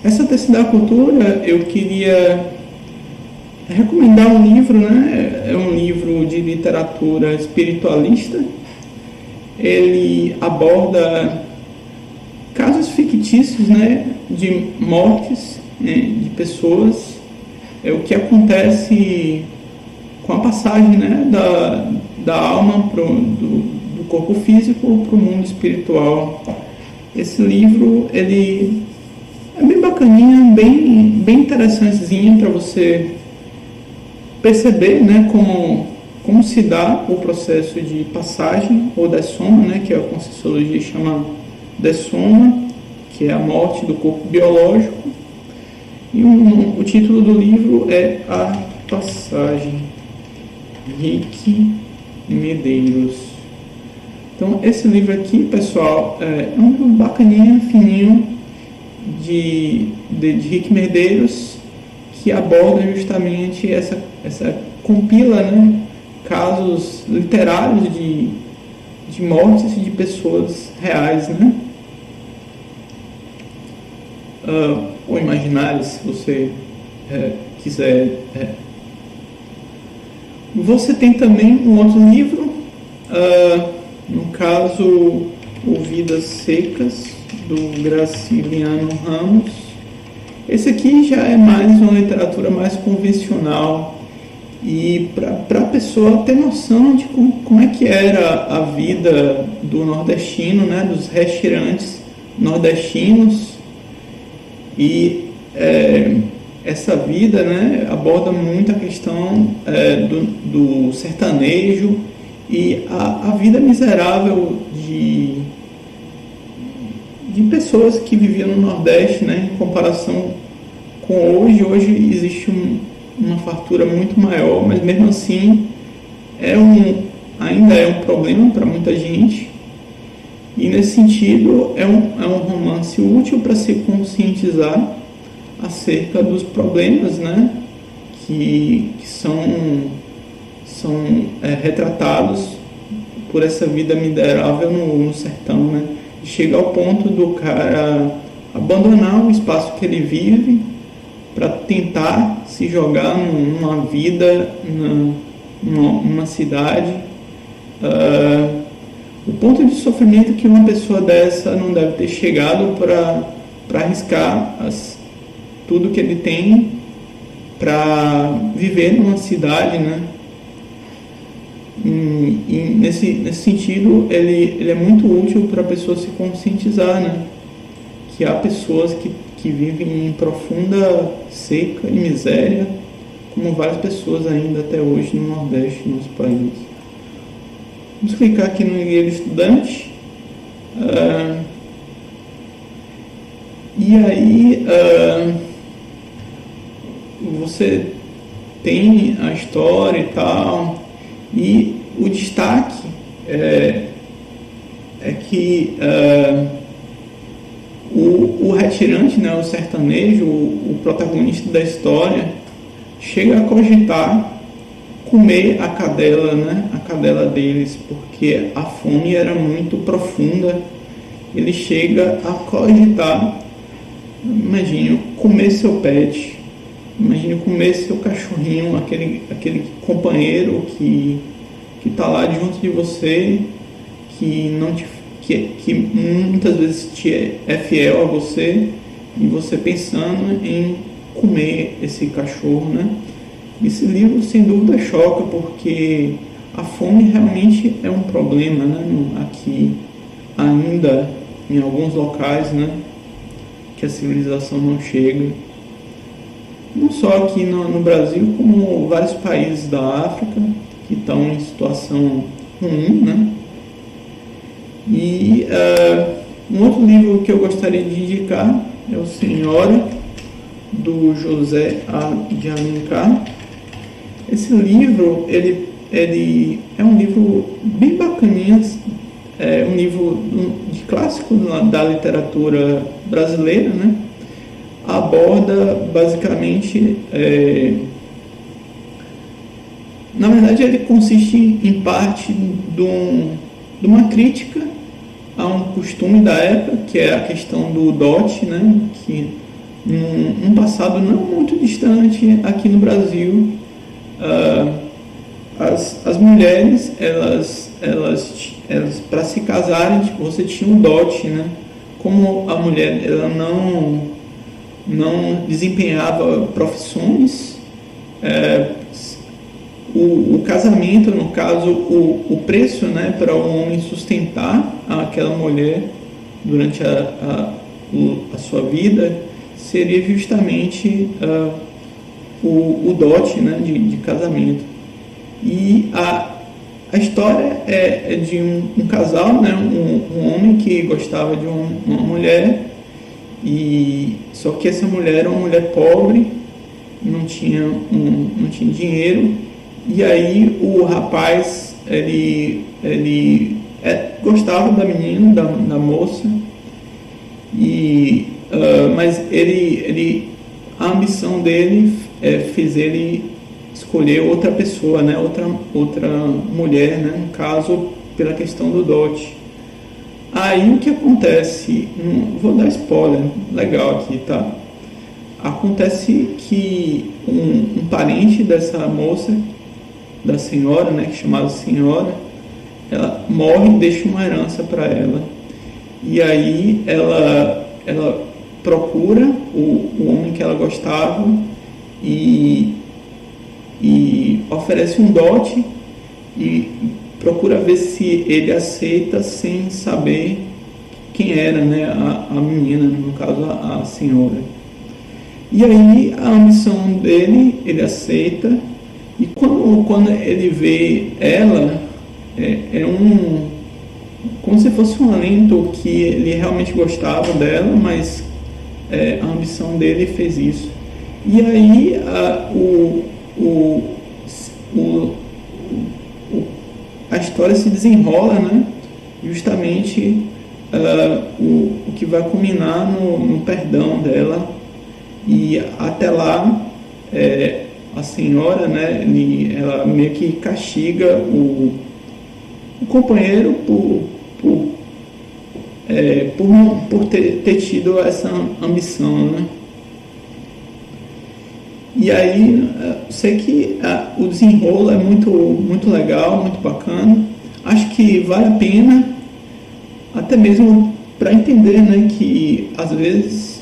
essa tece da cultura, eu queria recomendar um livro, né? É um livro de literatura espiritualista. Ele aborda casos fictícios, né, de mortes, né, de pessoas. É o que acontece com a passagem, né, da alma do corpo físico para o mundo espiritual. Esse livro ele é bem bacaninha, bem interessantezinho para você perceber, né, como se dá o processo de passagem ou dessoma, né, que a Conscienciologia chama dessoma, que é a morte do corpo biológico. E o título do livro é A Passagem, Rick Medeiros. Então, esse livro aqui, pessoal, é um livro bacaninha, fininho, de Rick Medeiros, que aborda justamente essa compila, né, casos literários de mortes de pessoas reais, né, ou imaginárias, se você quiser. Você tem também um outro livro, no caso, O Vidas Secas, do Graciliano Ramos. Esse aqui já é mais uma literatura mais convencional, e para a pessoa ter noção de como é que era a vida do nordestino, né, dos restaurantes nordestinos. E essa vida, né, aborda muito a questão do sertanejo e a vida miserável de pessoas que viviam no Nordeste, né, em comparação com hoje. Hoje existe uma fartura muito maior, mas mesmo assim ainda é um problema para muita gente. E nesse sentido é um romance útil para se conscientizar acerca dos problemas, né, que são retratados por essa vida miserável no sertão, né? Chega ao ponto do cara abandonar o espaço que ele vive para tentar se jogar numa vida numa cidade. O ponto de sofrimento que uma pessoa dessa não deve ter chegado para arriscar tudo que ele tem para viver numa cidade, né? E nesse sentido, ele é muito útil para a pessoa se conscientizar, né, que há pessoas que vivem em profunda seca e miséria, como várias pessoas ainda até hoje no Nordeste, no nosso país. Vamos clicar aqui no Guia do Estudante. E aí você tem a história e tal, e o destaque é que o retirante, né, o sertanejo, o protagonista da história, chega a cogitar comer a cadela, né, a cadela deles, porque a fome era muito profunda. Ele chega a cogitar, imagine, comer seu pet, imagine comer seu cachorrinho, aquele companheiro que está lá junto de você, que muitas vezes é fiel a você, e você pensando em comer esse cachorro, né? Esse livro, sem dúvida, choca, porque a fome realmente é um problema, né? Aqui, ainda, em alguns locais, né, que a civilização não chega. Não só aqui no Brasil, como vários países da África que estão em situação ruim, né? E um outro livro que eu gostaria de indicar é o Senhora, do José A. de Alencar. Esse livro, ele é um livro bem bacaninha, é um livro de clássico da literatura brasileira, né? Aborda basicamente, na verdade ele consiste em parte de uma crítica a um costume da época, que é a questão do dote, né? Que num passado não muito distante aqui no Brasil, as mulheres, elas para se casarem, tipo, você tinha um dote, né? Como a mulher ela não desempenhava profissões, o casamento, no caso, o preço, né, para um homem sustentar aquela mulher durante a sua vida seria justamente o dote, né, de casamento. E a história é de um casal, né, um homem que gostava de uma mulher, só que essa mulher era uma mulher pobre, não tinha dinheiro, e aí o rapaz ele gostava da menina, da moça, mas a ambição dele fez ele escolher outra pessoa, né? outra mulher, né? No caso, pela questão do dote. Aí o que acontece, vou dar spoiler, legal aqui, tá? Acontece que um parente dessa moça, da senhora, né, que é chamada senhora, ela morre e deixa uma herança para ela. E aí ela procura o homem que ela gostava e oferece um dote e procura ver se ele aceita sem saber quem era, né, a menina, no caso a senhora. E aí a ambição dele, ele aceita, e quando ele vê ela, como se fosse um alento que ele realmente gostava dela, mas a ambição dele fez isso. E aí a história se desenrola, né? Justamente o que vai culminar no perdão dela, e até lá a senhora, né, ela meio que castiga o companheiro por ter tido essa ambição, né? E aí, sei que o desenrolo é muito legal, muito bacana. Acho que vale a pena, até mesmo para entender, né, que às vezes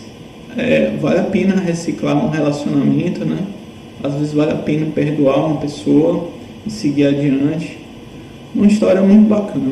vale a pena reciclar um relacionamento, né? Às vezes vale a pena perdoar uma pessoa e seguir adiante. Uma história muito bacana.